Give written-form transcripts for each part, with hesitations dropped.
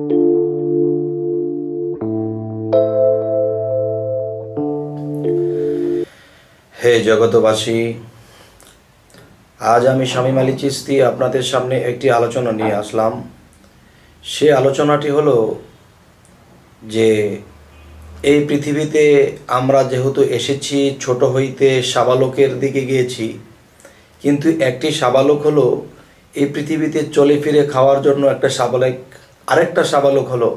হে জগতবাসী, আজ আমি শামীম আলী চিশতি আপনাদের সামনে একটি আলোচনা নিয়ে আসলাম। সে আলোচনাটি হলো যে এই পৃথিবীতে আমরা যেহেতু এসেছি ছোট হইতে সাবালকের দিকে গিয়েছি, কিন্তু একটি সাবালক হলো এই পৃথিবীতে চলে ফিরে খাওয়ার জন্য একটা সাবালক, আরেকটা সাবালক হলো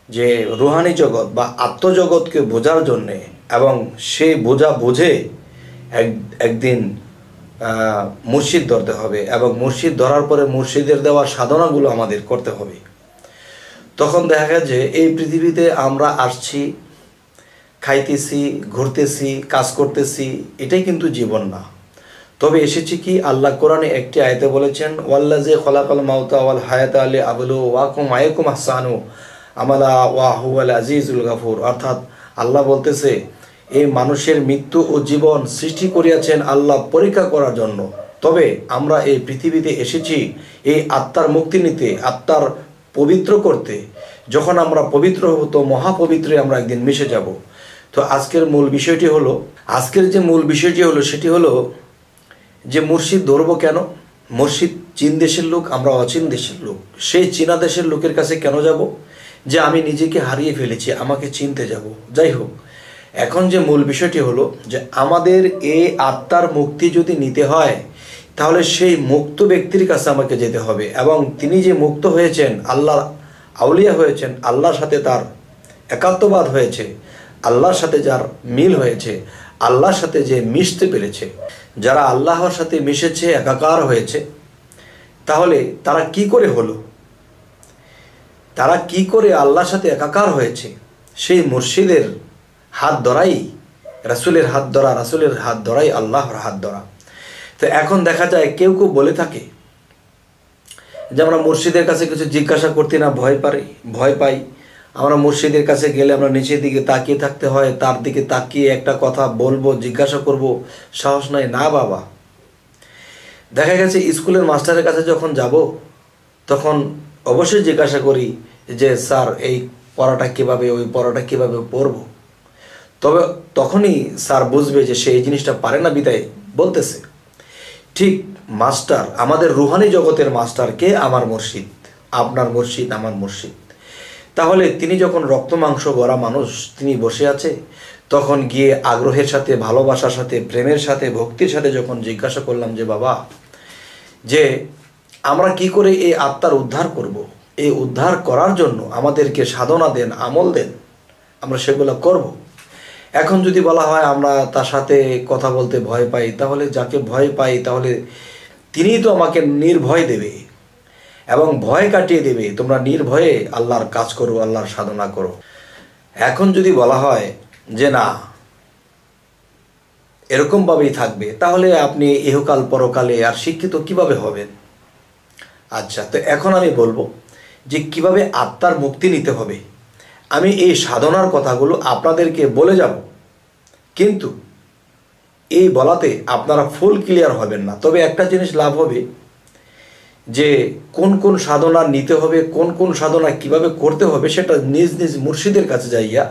যে রুহানি জগৎ বা আত্মজগৎকে বোঝার জন্যে, এবং সে বুঝে একদিন মুর্শিদ ধরতে হবে, এবং মুর্শিদ ধরার পরে মুর্শিদের দেওয়া সাধনাগুলো আমাদের করতে হবে। তখন দেখা যায় যে এই পৃথিবীতে আমরা আসছি, খাইতেছি, ঘুরতেছি, কাজ করতেছি, এটাই কিন্তু জীবন না। তবে এসেছি কি, আল্লাহ কোরআনে একটি আয়াতে বলেছেন, ওয়াল্লাযী খলাকাল মাউতা ওয়াল হায়াতা লিয়াবলুয়াকুম আইয়ুকুম আহসানু আমালা ওয়া হুয়াল আজিজুল গাফুর। অর্থাৎ আল্লাহ বলতেছে, এই মানুষের মৃত্যু ও জীবন সৃষ্টি করিয়াছেন আল্লাহ পরীক্ষা করার জন্য। তবে আমরা এই পৃথিবীতে এসেছি এই আত্মার মুক্তি নিতে, আত্মার পবিত্র করতে। যখন আমরা পবিত্র হব তো মহাপবিত্রে আমরা একদিন মিশে যাব। তো আজকের মূল বিষয়টি হলো, সেটি হলো যে মুর্শিদ ধরবো কেন? মুর্শিদ চীন দেশের লোক, আমরা অচীন দেশের লোক। সেই চীনা দেশের লোকের কাছে কেন যাব? যে আমি নিজেকে হারিয়ে ফেলেছি, আমাকে চিনতে যাব। যাই হোক, এখন যে মূল বিষয়টি হলো যে আমাদের এই আত্মার মুক্তি যদি নিতে হয়, তাহলে সেই মুক্ত ব্যক্তির কাছে আমাকে যেতে হবে, এবং তিনি যে মুক্ত হয়েছেন, আল্লাহ আউলিয়া হয়েছেন, আল্লাহর সাথে তার একাত্মবাদ হয়েছে, আল্লাহর সাথে যার মিল হয়েছে, আল্লাহর সাথে যে মিশতে পেরেছে, যারা আল্লাহর সাথে মিশেছে, একাকার হয়েছে, তাহলে তারা কি করে হলো? তারা কি করে আল্লাহর সাথে একাকার হয়েছে? সেই মুর্শিদের হাত ধরাই রাসূলের হাত ধরা, রাসূলের হাত ধরাই আল্লাহর হাত ধরা। তো এখন দেখা যায় কেউ কেউ বলে থাকে যে আমরা মুর্শিদের কাছে কিছু জিজ্ঞাসা করতে না ভয় পাই। আমরা মুর্শিদের কাছে গেলে আমরা নিচের দিকে তাকিয়ে থাকতে হয়, তার দিকে তাকিয়ে একটা কথা বলবো, জিজ্ঞাসা করব, সাহস নাই। না বাবা, দেখা গেছে স্কুলের মাস্টারের কাছে যখন যাব, তখন অবশ্যই জিজ্ঞাসা করি যে স্যার এই পড়াটা কীভাবে, ওই পড়াটা কীভাবে পড়ব। তবে তখনই স্যার বুঝবে যে সে এই জিনিসটা পারে না, বিদায় বলতেছে। ঠিক মাস্টার, আমাদের রুহানি জগতের মাস্টার কে? আমার মুর্শিদ, আপনার মুর্শিদ, আমার মুর্শিদ। তাহলে তিনি যখন রক্ত মাংস গড়া মানুষ, তিনি বসে আছে, তখন গিয়ে আগ্রহের সাথে, ভালোবাসার সাথে, প্রেমের সাথে, ভক্তির সাথে যখন জিজ্ঞাসা করলাম যে বাবা, যে আমরা কি করে এই আত্মার উদ্ধার করব, এই উদ্ধার করার জন্য আমাদেরকে সাধনা দেন, আমল দেন, আমরা সেগুলো করব। এখন যদি বলা হয় আমরা তার সাথে কথা বলতে ভয় পাই, তাহলে যাকে ভয় পাই, তাহলে তিনিই তো আমাকে নির্ভয় দেবে এবং ভয় কাটিয়ে দেবে। তোমরা নির্ভয়ে আল্লাহর কাজ করো, আল্লাহর সাধনা করো। এখন যদি বলা হয় যে না, এরকমভাবেই থাকবে, তাহলে আপনি ইহকাল পরকালে আর শিক্ষিত কিভাবে হবেন? আচ্ছা, তো এখন আমি বলবো যে কিভাবে আত্মার মুক্তি নিতে হবে। আমি এই সাধনার কথাগুলো আপনাদেরকে বলে যাব, কিন্তু এই বলাতে আপনারা ফুল ক্লিয়ার হবেন না। তবে একটা জিনিস লাভ হবে যে কোন কোন সাধনা নিতে হবে, কোন কোন সাধনা কিভাবে করতে হবে, সেটা নিজ নিজ মুর্শিদের কাছে যাইয়া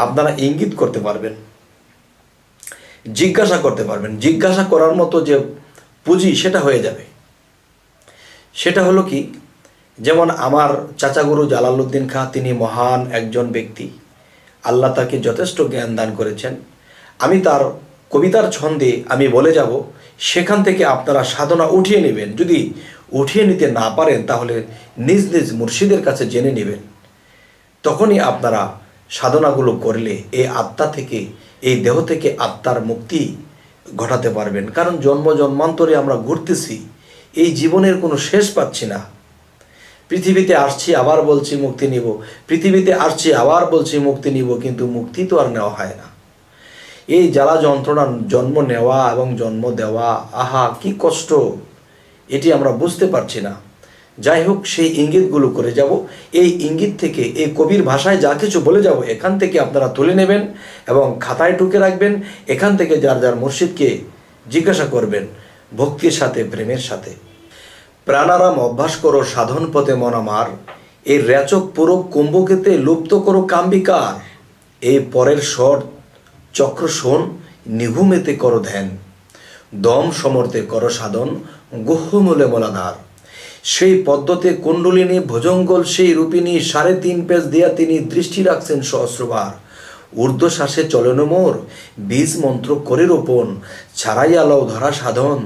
আপনারা ইঙ্গিত করতে পারবেন, জিজ্ঞাসা করতে পারবেন। জিজ্ঞাসা করার মতো যে পুঁজি, সেটা হয়ে যাবে। সেটা হলো কি, যেমন আমার চাচাগুরু জালালউদ্দিন খাঁ, তিনি মহান একজন ব্যক্তি, আল্লাহ তাকে যথেষ্ট জ্ঞান দান করেছেন। আমি তার কবিতার ছন্দে আমি বলে যাব, সেখান থেকে আপনারা সাধনা উঠিয়ে নেবেন। যদি উঠিয়ে নিতে না পারেন, তাহলে নিজ নিজ মুর্শিদের কাছে জেনে নেবেন। তখনই আপনারা সাধনাগুলো করলে এই আত্মা থেকে, এই দেহ থেকে আত্মার মুক্তি ঘটাতে পারবেন। কারণ জন্ম জন্মান্তরে আমরা ঘুরতেছি, এই জীবনের কোনো শেষ পাচ্ছি না। পৃথিবীতে আসছি, আবার বলছি মুক্তি নিব, পৃথিবীতে আসছি, আবার বলছি মুক্তি নিব, কিন্তু মুক্তি তো আর নেওয়া হয় না। এই জ্বালা যন্ত্রণা, জন্ম নেওয়া এবং জন্ম দেওয়া, আহা কি কষ্ট, এটি আমরা বুঝতে পারছি না। যাই হোক, সেই ইঙ্গিতগুলো করে যাব। এই ইঙ্গিত থেকে, এই কবির ভাষায় যা কিছু বলে যাব, এখান থেকে আপনারা তুলে নেবেন এবং খাতায় টুকে রাখবেন। এখান থেকে যার যার মুর্শিদকে জিজ্ঞাসা করবেন ভক্তির সাথে, প্রেমের সাথে। প্রাণারাম অভ্যাস করো সাধন পথে মন আমার, এই রেচক পুরো কুম্ভকেতে লুপ্ত করো কাম্বিকার। এই পরের স্বর চক্র শোন, নিঘুমেতে করো ধ্যান, দম সমর্থে করো সাধন, গুহ্যমূলে মলাধার। সেই পদ্মতে কুণ্ডলিনী ভুজঙ্গল সেই রূপিণী, 3.5 পেজ দিয়া তিনি দৃষ্টি রাখছেন সহস্রবার। ঊর্ধ্বশ্বাসে চলন মোর, বীজ মন্ত্র করে রোপণ, ছাড়াইয়া লও ধরা সাধন,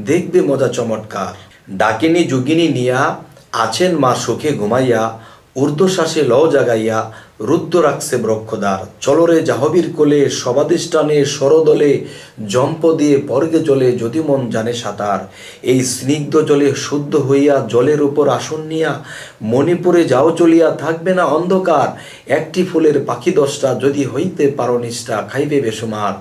দেখবে মজা চমৎকার। ডাকিনী যোগিনী নিয়া আছেন মা সুখে ঘুমাইয়া, ঊর্ধ্বশ্বাসে লও জাগাইয়া, রুদ্ধ রাখছে ব্রক্ষদ্বার। চলরে জাহবীর কোলে, সবাদিষ্ঠানে সরদলে, জম্প দিয়ে পর্গে জলে যদি মন জানে সাঁতার। এই স্নিগ্ধ জলে শুদ্ধ হইয়া জলের উপর আসন নিয়া, মণিপুরে যাও চলিয়া থাকবে না অন্ধকার। একটি ফুলের পাখি 10টা যদি হইতে পারো নিষ্ঠা, খাইবে বেসুমার।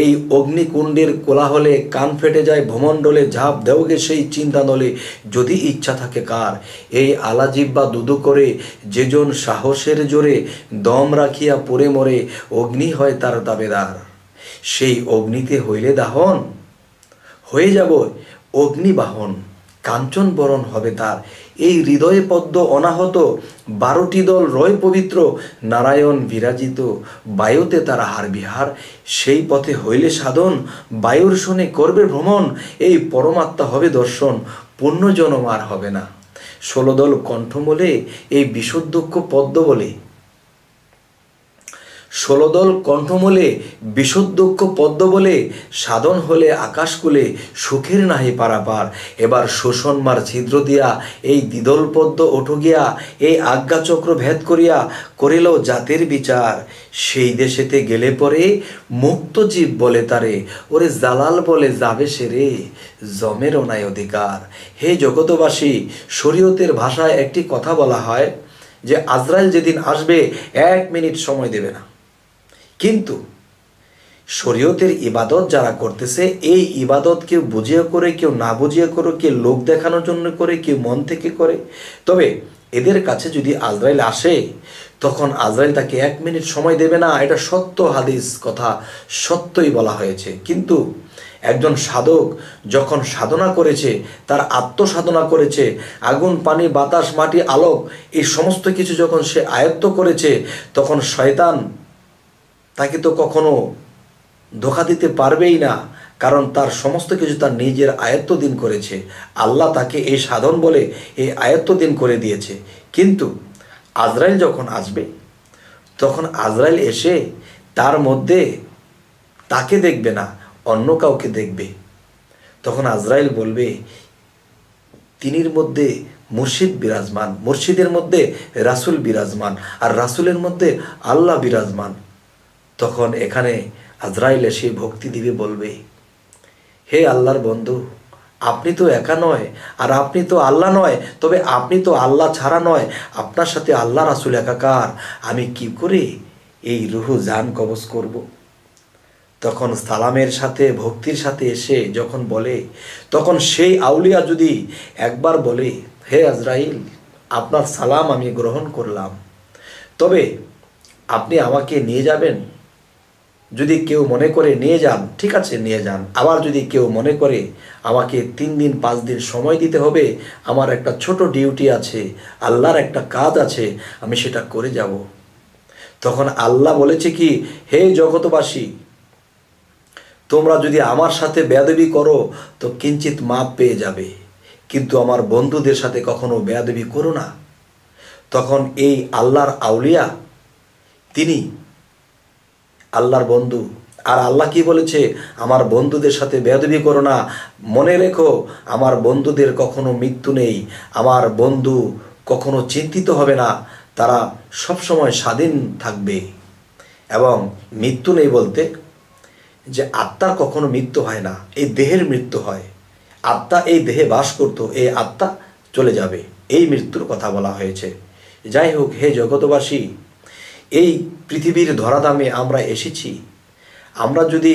এই অগ্নিকুণ্ডের কোলাহলে কান ফেটে যায় ভূমণ্ডলে, ঝাঁপ দেওগে সেই চিন্তা নলে যদি ইচ্ছা থাকে কার। এই আলাজিব্বা দুদু করে যেজন সাহসের জোরে, দম রাখিয়া পড়ে মরে অগ্নি হয় তার দাবেদার। সেই অগ্নিতে হইলে দাহন, হয়ে যাব অগ্নিবাহন, কাঞ্চন বরণ হবে তার। এই হৃদয়ে পদ্ম অনাহত, 12টি দল রয় পবিত্র, নারায়ণ বিরাজিত, বায়ুতে তার হার বিহার। সেই পথে হইলে সাধন, বায়ুর শোনে করবে ভ্রমণ, এই পরমাত্মা হবে দর্শন, পুণ্যজনম আর হবে না। 16 দল কণ্ঠমূলে এই বিশুদ্ধক্ষ পদ্ম বলে, 16 দল কণ্ঠমূলে বিশুদ্ধক্ষ পদ্ম বলে, সাধন হলে আকাশকুলে সুখের নাহি পারাপার। এবার শোষণমার ছিদ্র দিয়া এই দ্বিদল পদ্ম ওঠো গিয়া, এই আজ্ঞাচক্র ভেদ করিয়া করিল জাতের বিচার। সেই দেশেতে গেলে পরে মুক্ত জীব বলে তারে, ওরে জালাল বলে যাবে সেরে, জমেরও নাই অধিকার। হে জগতবাসী, শরীয়তের ভাষায় একটি কথা বলা হয় যে আজরাইল যেদিন আসবে 1 মিনিট সময় দেবে না। কিন্তু শরীয়তের ইবাদত যারা করতেছে, এই ইবাদত কেউ বুঝিয়ে করে, কেউ না বুঝিয়ে করে, কেউ লোক দেখানোর জন্য করে, কেউ মন থেকে করে। তবে এদের কাছে যদি আজরাইল আসে, তখন আজরাইল তাকে 1 মিনিট সময় দেবে না। এটা সত্য হাদিস কথা, সত্যই বলা হয়েছে। কিন্তু একজন সাধক যখন সাধনা করেছে, তার আত্মসাধনা করেছে, আগুন পানি বাতাস মাটি আলোক এই সমস্ত কিছু যখন সে আয়ত্ত করেছে, তখন শয়তান তাকে তো কখনো ধোঁকা দিতে পারবেই না, কারণ তার সমস্ত কিছু তার নিজের আয়ত্তদিন করেছে। আল্লাহ তাকে এই সাধন বলে এই আয়ত্তদিন করে দিয়েছে। কিন্তু আজরাইল যখন আসবে, তখন আজরাইল এসে তার মধ্যে তাকে দেখবে না, অন্য কাউকে দেখবে। তখন আজরাইল বলবে তিনির মধ্যে মুর্শিদ বিরাজমান, মুর্শিদের মধ্যে রাসূল বিরাজমান, আর রাসূলের মধ্যে আল্লাহ বিরাজমান। তখন এখানে আজরাইল এসে ভক্তি দিবে, বলবে হে আল্লাহর বন্ধু, আপনি তো একা নয়, আর আপনি তো আল্লাহ নয়, তবে আপনি তো আল্লাহ ছাড়া নয়, আপনার সাথে আল্লাহ রাসূল একাকার। আমি কি করে এই রুহু জান কবজ করব? তখন সালামের সাথে ভক্তির সাথে এসে যখন বলে, তখন সেই আউলিয়া যদি একবার বলে হে আজরাইল, আপনার সালাম আমি গ্রহণ করলাম, তবে আপনি আমাকে নিয়ে যাবেন। যদি কেউ মনে করে নিয়ে যান, ঠিক আছে নিয়ে যান। আবার যদি কেউ মনে করে আমাকে 3 দিন 5 দিন সময় দিতে হবে, আমার একটা ছোট ডিউটি আছে, আল্লাহর একটা কাজ আছে, আমি সেটা করে যাব। তখন আল্লাহ বলেছে কি, হে জগতবাসী, তোমরা যদি আমার সাথে বেয়াদবি করো তো কিঞ্চিত মাপ পেয়ে যাবে, কিন্তু আমার বন্ধুদের সাথে কখনো বেয়াদবি করো না। তখন এই আল্লাহর আউলিয়া তিনি আল্লাহর বন্ধু, আর আল্লাহ কি বলেছে, আমার বন্ধুদের সাথে বেয়াদবি করো না। মনে রেখো, আমার বন্ধুদের কখনো মৃত্যু নেই, আমার বন্ধু কখনো চিন্তিত হবে না, তারা সবসময় স্বাধীন থাকবে। এবং মৃত্যু নেই বলতে যে আত্মার কখনো মৃত্যু হয় না, এই দেহের মৃত্যু হয়। আত্মা এই দেহে বাস করতো, এই আত্মা চলে যাবে, এই মৃত্যুর কথা বলা হয়েছে। যাই হোক, হে জগতবাসী, এই পৃথিবীর ধরাধামে আমরা এসেছি। আমরা যদি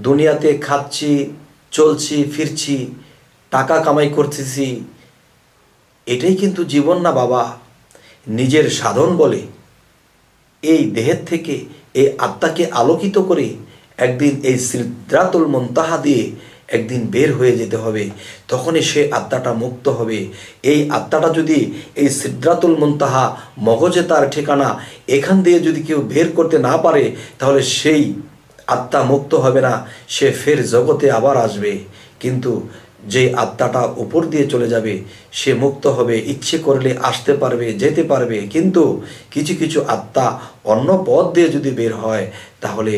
দুনিয়াতে খাচ্ছি, চলছি, ফিরছি, টাকা কামাই করতেছি, এটাই কিন্তু জীবন না বাবা। নিজের সাধন বলে এই দেহের থেকে এই আত্মাকে আলোকিত করে একদিন এই সিদরাতুল মুনতাহা দিয়ে একদিন বের হয়ে যেতে হবে, তখনই সে আত্মাটা মুক্ত হবে। এই আত্মাটা যদি এই সিদরাতুল মুনতাহা, মগজে তার ঠিকানা, এখান দিয়ে যদি কেউ বের করতে না পারে, তাহলে সেই আত্মা মুক্ত হবে না, সে ফের জগতে আবার আসবে। কিন্তু যে আত্মাটা উপর দিয়ে চলে যাবে সে মুক্ত হবে, ইচ্ছে করলে আসতে পারবে, যেতে পারবে। কিন্তু কিছু কিছু আত্মা অন্য পথ দিয়ে যদি বের হয়, তাহলে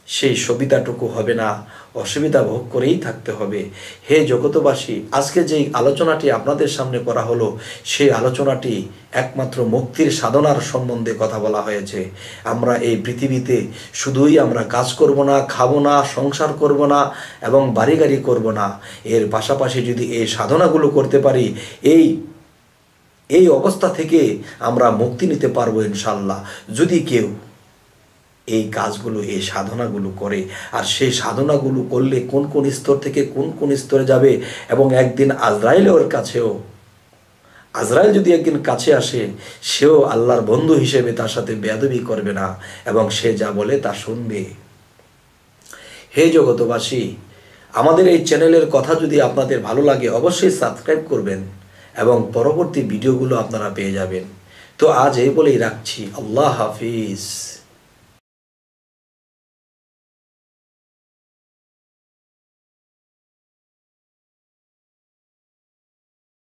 সেই সুবিধাটুকু হবে না, অসুবিধা ভোগ করেই থাকতে হবে। হে জগতবাসী, আজকে যেই আলোচনাটি আপনাদের সামনে করা হলো, সেই আলোচনাটি একমাত্র মুক্তির সাধনার সম্বন্ধে কথা বলা হয়েছে। আমরা এই পৃথিবীতে শুধুই আমরা কাজ করব না, খাবো না, সংসার করব না এবং বাড়ি গাড়ি করব না, এর পাশাপাশি যদি এই সাধনাগুলো করতে পারি, এই অবস্থা থেকে আমরা মুক্তি নিতে পারবো ইনশাল্লাহ। যদি কেউ এই কাজগুলো, এই সাধনাগুলো করে, আর সেই সাধনাগুলো করলে কোন কোন স্তর থেকে কোন কোন স্তরে যাবে, এবং একদিন আজরাইল যদি একদিন কাছে আসে, সেও আল্লাহর বন্ধু হিসেবে তার সাথে বেয়াদবি করবে না এবং সে যা বলে তা শুনবে। হে জগতবাসী, আমাদের এই চ্যানেলের কথা যদি আপনাদের ভালো লাগে, অবশ্যই সাবস্ক্রাইব করবেন এবং পরবর্তী ভিডিওগুলো আপনারা পেয়ে যাবেন। তো আজ এই বলেই রাখছি, আল্লাহ হাফিজ।